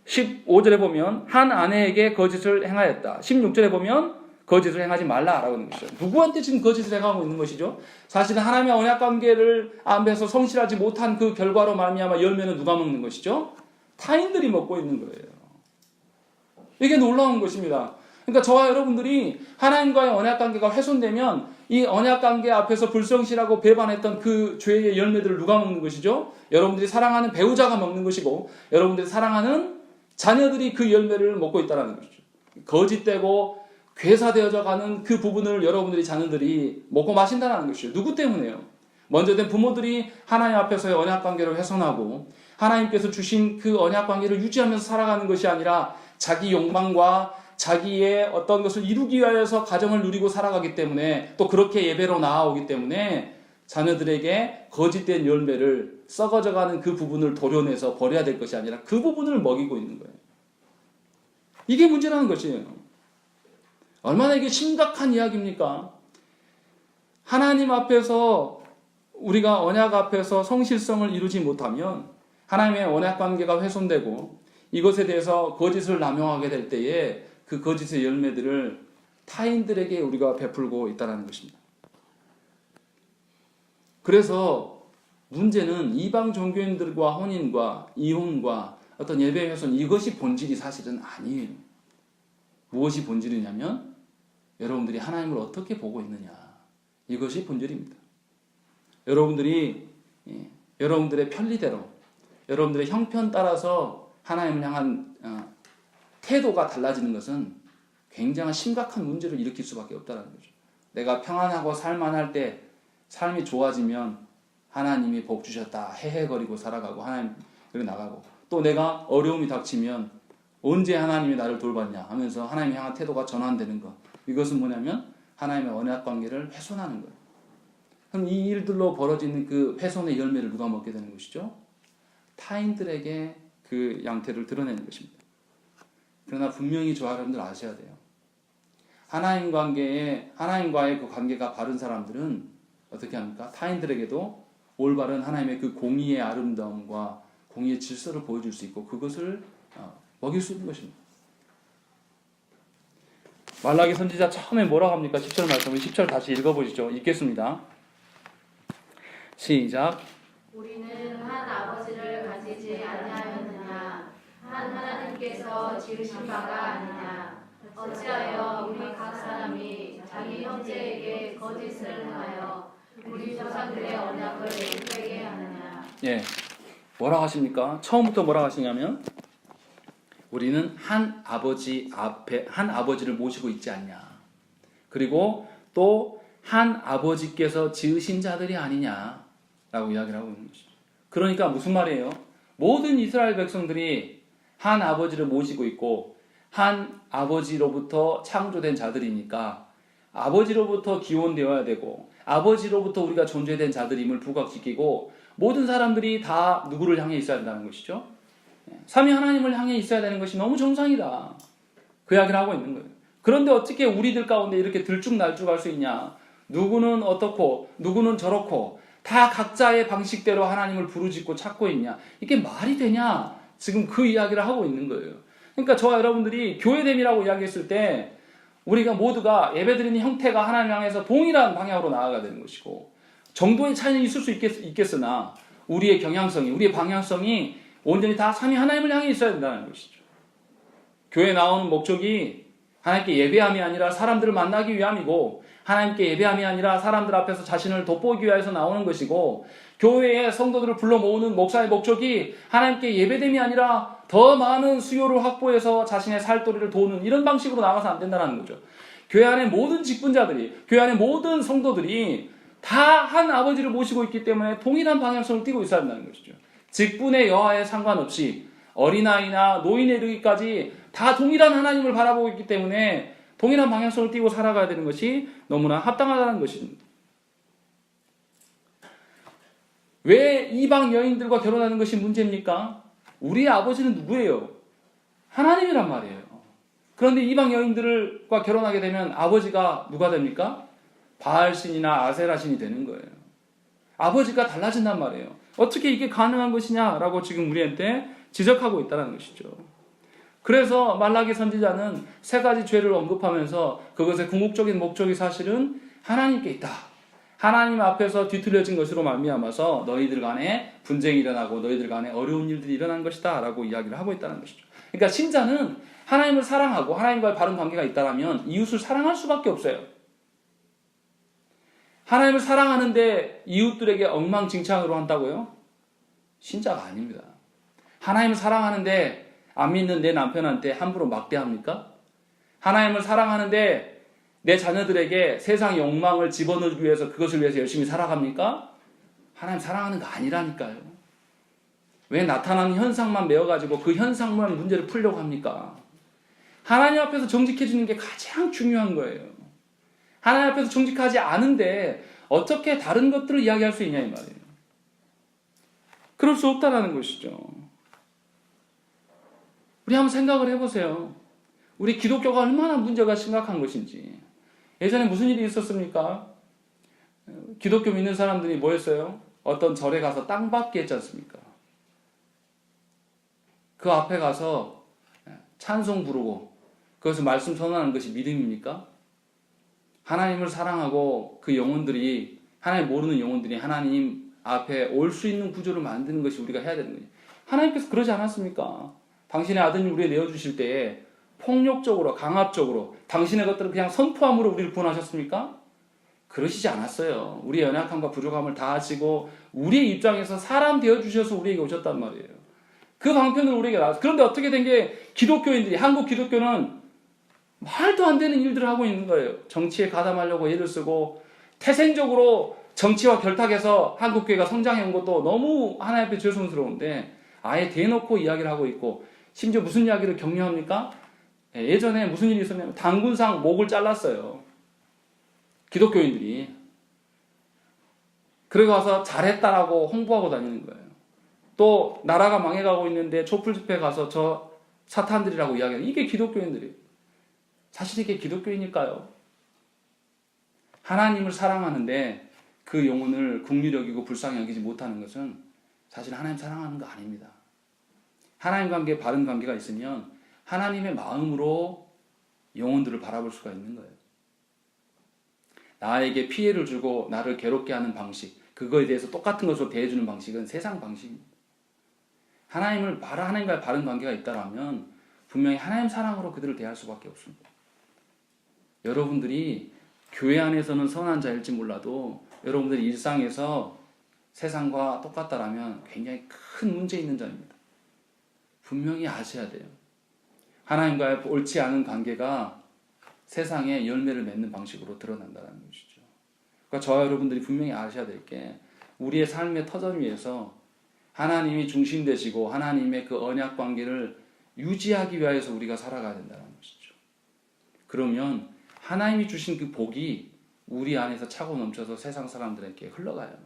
15절에 보면 한 아내에게 거짓을 행하였다. 16절에 보면 거짓을 행하지 말라라고 하는 것이죠. 누구한테 지금 거짓을 행하고 있는 것이죠? 사실은 하나님의 언약 관계를 앞에서 성실하지 못한 그 결과로 말미암아 열매는 누가 먹는 것이죠? 타인들이 먹고 있는 거예요. 이게 놀라운 것입니다. 그러니까 저와 여러분들이 하나님과의 언약 관계가 훼손되면 이 언약 관계 앞에서 불성실하고 배반했던 그 죄의 열매들을 누가 먹는 것이죠? 여러분들이 사랑하는 배우자가 먹는 것이고 여러분들이 사랑하는 자녀들이 그 열매를 먹고 있다는 것이죠. 거짓되고 괴사되어져 가는 그 부분을 여러분들이 자녀들이 먹고 마신다는 것이죠. 누구 때문에요? 먼저 된 부모들이 하나님 앞에서의 언약 관계를 훼손하고 하나님께서 주신 그 언약 관계를 유지하면서 살아가는 것이 아니라 자기 욕망과 자기의 어떤 것을 이루기 위하여서 가정을 누리고 살아가기 때문에 또 그렇게 예배로 나아오기 때문에 자녀들에게 거짓된 열매를 썩어져가는 그 부분을 도려내서 버려야 될 것이 아니라 그 부분을 먹이고 있는 거예요. 이게 문제라는 것이에요. 얼마나 이게 심각한 이야기입니까? 하나님 앞에서 우리가 언약 앞에서 성실성을 이루지 못하면 하나님의 언약 관계가 훼손되고 이것에 대해서 거짓을 남용하게 될 때에 그 거짓의 열매들을 타인들에게 우리가 베풀고 있다는 것입니다. 그래서 문제는 이방 종교인들과 혼인과 이혼과 어떤 예배 훼손, 이것이 본질이 사실은 아니에요. 무엇이 본질이냐면 여러분들이 하나님을 어떻게 보고 있느냐, 이것이 본질입니다. 여러분들이 여러분들의 편리대로, 여러분들의 형편 따라서 하나님을 향한 태도가 달라지는 것은 굉장히 심각한 문제를 일으킬 수밖에 없다는 거죠. 내가 평안하고 살만할 때, 삶이 좋아지면 하나님이 복 주셨다 헤헤거리고 살아가고 하나님 여기 나가고, 또 내가 어려움이 닥치면 언제 하나님이 나를 돌봤냐 하면서 하나님 향한 태도가 전환되는 것, 이것은 뭐냐면 하나님의 언약 관계를 훼손하는 거예요. 그럼 이 일들로 벌어지는 그 훼손의 열매를 누가 먹게 되는 것이죠? 타인들에게 그 양태를 드러내는 것입니다. 그러나 분명히 저와 여러분들 아셔야 돼요. 하나님과의 그 관계가 바른 사람들은 어떻게 합니까? 타인들에게도 올바른 하나님의 그 공의의 아름다움과 공의의 질서를 보여줄 수 있고 그것을 먹일 수 있는 것입니다. 말라기 선지자 처음에 뭐라고 합니까? 10절 말씀을 10절 다시 읽어보시죠. 읽겠습니다. 시작. 우리는 한 아버지를 가지지 아니하였느냐? 한 하나님께서 지으신 바가 아니냐? 어찌하여 우리 각 사람이 자기 형제에게 거짓을 행하여 우리 조상들의 언약을 맹세하게 하느냐? 예, 뭐라고 하십니까? 처음부터 뭐라고 하시냐면 우리는 한 아버지 앞에 한 아버지를 모시고 있지 않냐. 그리고 또 한 아버지께서 지으신 자들이 아니냐라고 이야기를 하고 있는 것이죠. 그러니까 무슨 말이에요? 모든 이스라엘 백성들이 한 아버지를 모시고 있고 한 아버지로부터 창조된 자들이니까 아버지로부터 기원되어야 되고 아버지로부터 우리가 존재된 자들임을 부각시키고 모든 사람들이 다 누구를 향해 있어야 된다는 것이죠. 삼위 하나님을 향해 있어야 되는 것이 너무 정상이다. 그 이야기를 하고 있는 거예요. 그런데 어떻게 우리들 가운데 이렇게 들쭉날쭉할 수 있냐? 누구는 어떻고 누구는 저렇고 다 각자의 방식대로 하나님을 부르짖고 찾고 있냐? 이게 말이 되냐? 지금 그 이야기를 하고 있는 거예요. 그러니까 저와 여러분들이 교회됨이라고 이야기했을 때 우리가 모두가 예배드리는 형태가 하나님 향해서 동일한 방향으로 나아가야 되는 것이고 정도의 차이는 있을 수 있겠으나 우리의 경향성이, 우리의 방향성이 온전히 다 삼위 하나님을 향해 있어야 된다는 것이죠. 교회 나오는 목적이 하나님께 예배함이 아니라 사람들을 만나기 위함이고 하나님께 예배함이 아니라 사람들 앞에서 자신을 돋보이기 위해서 나오는 것이고 교회의 성도들을 불러 모으는 목사의 목적이 하나님께 예배됨이 아니라 더 많은 수요를 확보해서 자신의 살도리를 도우는 이런 방식으로 나가서 안 된다는 거죠. 교회 안에 모든 직분자들이, 교회 안에 모든 성도들이 다 한 아버지를 모시고 있기 때문에 동일한 방향성을 띠고 있어야 한다는 것이죠. 직분의 여하에 상관없이 어린아이나 노인에 이르기까지 다 동일한 하나님을 바라보고 있기 때문에 동일한 방향성을 띠고 살아가야 되는 것이 너무나 합당하다는 것입니다. 왜 이방 여인들과 결혼하는 것이 문제입니까? 우리의 아버지는 누구예요? 하나님이란 말이에요. 그런데 이방 여인들과 결혼하게 되면 아버지가 누가 됩니까? 바알신이나 아세라신이 되는 거예요. 아버지가 달라진단 말이에요. 어떻게 이게 가능한 것이냐라고 지금 우리한테 지적하고 있다는 것이죠. 그래서 말라기 선지자는 세 가지 죄를 언급하면서 그것의 궁극적인 목적이 사실은 하나님께 있다. 하나님 앞에서 뒤틀려진 것으로 말미암아서 너희들 간에 분쟁이 일어나고 너희들 간에 어려운 일들이 일어난 것이다 라고 이야기를 하고 있다는 것이죠. 그러니까 신자는 하나님을 사랑하고 하나님과의 바른 관계가 있다면 이웃을 사랑할 수밖에 없어요. 하나님을 사랑하는데 이웃들에게 엉망진창으로 한다고요? 신자가 아닙니다. 하나님을 사랑하는데 안 믿는 내 남편한테 함부로 막대합니까? 하나님을 사랑하는데 내 자녀들에게 세상의 욕망을 집어넣기 위해서 그것을 위해서 열심히 살아갑니까? 하나님 사랑하는 거 아니라니까요. 왜 나타나는 현상만 메워가지고 그 현상만 문제를 풀려고 합니까? 하나님 앞에서 정직해지는 게 가장 중요한 거예요. 하나님 앞에서 정직하지 않은데 어떻게 다른 것들을 이야기할 수 있냐 이 말이에요. 그럴 수 없다는 것이죠. 우리 한번 생각을 해보세요. 우리 기독교가 얼마나 문제가 심각한 것인지. 예전에 무슨 일이 있었습니까? 기독교 믿는 사람들이 뭐였어요? 어떤 절에 가서 땅 밟기 했지 않습니까? 그 앞에 가서 찬송 부르고 그것을 말씀 선언하는 것이 믿음입니까? 하나님을 사랑하고 그 영혼들이, 하나님 모르는 영혼들이 하나님 앞에 올 수 있는 구조를 만드는 것이 우리가 해야 되는 거예요. 하나님께서 그러지 않았습니까? 당신의 아드님 우리에 내어주실 때에 폭력적으로, 강압적으로 당신의 것들을 그냥 선포함으로 우리를 구원하셨습니까? 그러시지 않았어요. 우리의 연약함과 부족함을 다 아시고 우리의 입장에서 사람 되어주셔서 우리에게 오셨단 말이에요. 그 방편을 우리에게 나왔어요. 그런데 어떻게 된 게 기독교인들이, 한국 기독교는 말도 안 되는 일들을 하고 있는 거예요. 정치에 가담하려고 애를 쓰고 태생적으로 정치와 결탁해서 한국교회가 성장해 온 것도 너무 하나님 앞에 죄송스러운데 아예 대놓고 이야기를 하고 있고, 심지어 무슨 이야기를 격려합니까? 예전에 무슨 일이 있었냐면 단군상 목을 잘랐어요. 기독교인들이. 그러고 와서 잘했다라고 홍보하고 다니는 거예요. 또 나라가 망해가고 있는데 촛불 집회 가서 저 사탄들이라고 이야기하는, 이게 기독교인들이에요. 사실 이게 기독교인일까요? 하나님을 사랑하는데 그 영혼을 긍휼히 여기고 불쌍히 여기지 못하는 것은 사실 하나님 사랑하는 거 아닙니다. 하나님 관계에 바른 관계가 있으면 하나님의 마음으로 영혼들을 바라볼 수가 있는 거예요. 나에게 피해를 주고 나를 괴롭게 하는 방식, 그거에 대해서 똑같은 것으로 대해주는 방식은 세상 방식입니다. 하나님과의 바른 관계가 있다라면 분명히 하나님 사랑으로 그들을 대할 수밖에 없습니다. 여러분들이 교회 안에서는 선한 자일지 몰라도 여러분들이 일상에서 세상과 똑같다라면 굉장히 큰 문제 있는 자입니다. 분명히 아셔야 돼요. 하나님과의 옳지 않은 관계가 세상에 열매를 맺는 방식으로 드러난다는 것이죠. 그러니까 저와 여러분들이 분명히 아셔야 될 게, 우리의 삶의 터전 위에서 하나님이 중심 되시고 하나님의 그 언약 관계를 유지하기 위해서 우리가 살아가야 된다는 것이죠. 그러면 하나님이 주신 그 복이 우리 안에서 차고 넘쳐서 세상 사람들에게 흘러가요.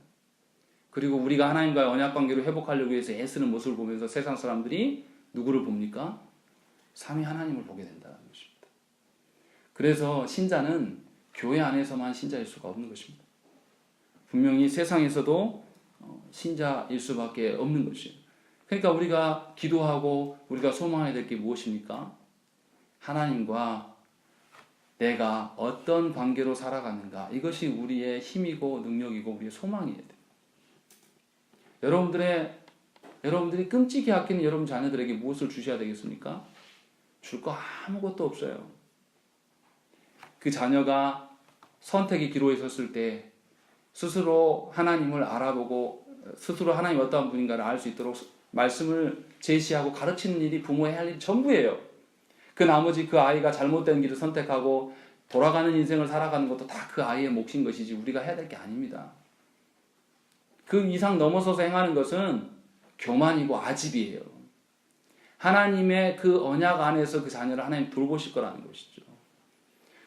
그리고 우리가 하나님과의 언약 관계를 회복하려고 해서 애쓰는 모습을 보면서 세상 사람들이 누구를 봅니까? 삼위 하나님을 보게 된다는 것입니다. 그래서 신자는 교회 안에서만 신자일 수가 없는 것입니다. 분명히 세상에서도 신자일 수밖에 없는 것이에요. 그러니까 우리가 기도하고 우리가 소망해야 될 게 무엇입니까? 하나님과 내가 어떤 관계로 살아가는가, 이것이 우리의 힘이고 능력이고 우리의 소망이에요. 여러분들이 끔찍이 아끼는 여러분 자녀들에게 무엇을 주셔야 되겠습니까? 줄 거 아무것도 없어요. 그 자녀가 선택의 기로에 섰을 때 스스로 하나님을 알아보고 스스로 하나님이 어떠한 분인가를 알 수 있도록 말씀을 제시하고 가르치는 일이 부모의 할 일이 전부예요. 그 나머지 그 아이가 잘못된 길을 선택하고 돌아가는 인생을 살아가는 것도 다 그 아이의 몫인 것이지 우리가 해야 될 게 아닙니다. 그 이상 넘어서서 행하는 것은 교만이고 아집이에요. 하나님의 그 언약 안에서 그 자녀를 하나님 돌보실 거라는 것이죠.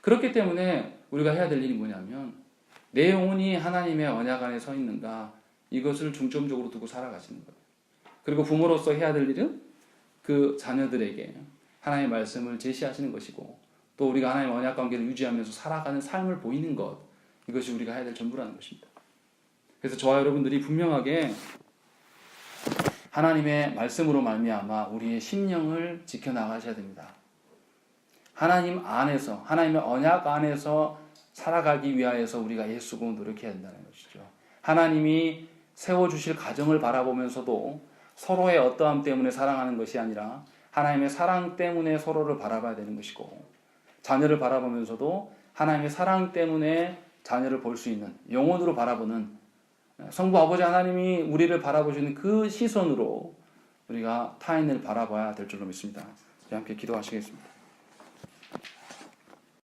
그렇기 때문에 우리가 해야 될 일이 뭐냐면, 내 영혼이 하나님의 언약 안에 서 있는가, 이것을 중점적으로 두고 살아가시는 거예요. 그리고 부모로서 해야 될 일은 그 자녀들에게 하나님의 말씀을 제시하시는 것이고, 또 우리가 하나님의 언약 관계를 유지하면서 살아가는 삶을 보이는 것, 이것이 우리가 해야 될 전부라는 것입니다. 그래서 저와 여러분들이 분명하게 하나님의 말씀으로 말미암아 우리의 심령을 지켜나가셔야 됩니다. 하나님 안에서, 하나님의 언약 안에서 살아가기 위하여서 우리가 애쓰고 노력해야 된다는 것이죠. 하나님이 세워주실 가정을 바라보면서도 서로의 어떠함 때문에 사랑하는 것이 아니라 하나님의 사랑 때문에 서로를 바라봐야 되는 것이고, 자녀를 바라보면서도 하나님의 사랑 때문에 자녀를 볼 수 있는, 영혼으로 바라보는 성부 아버지 하나님이 우리를 바라보시는 그 시선으로 우리가 타인을 바라봐야 될 줄로 믿습니다. 함께 기도하시겠습니다.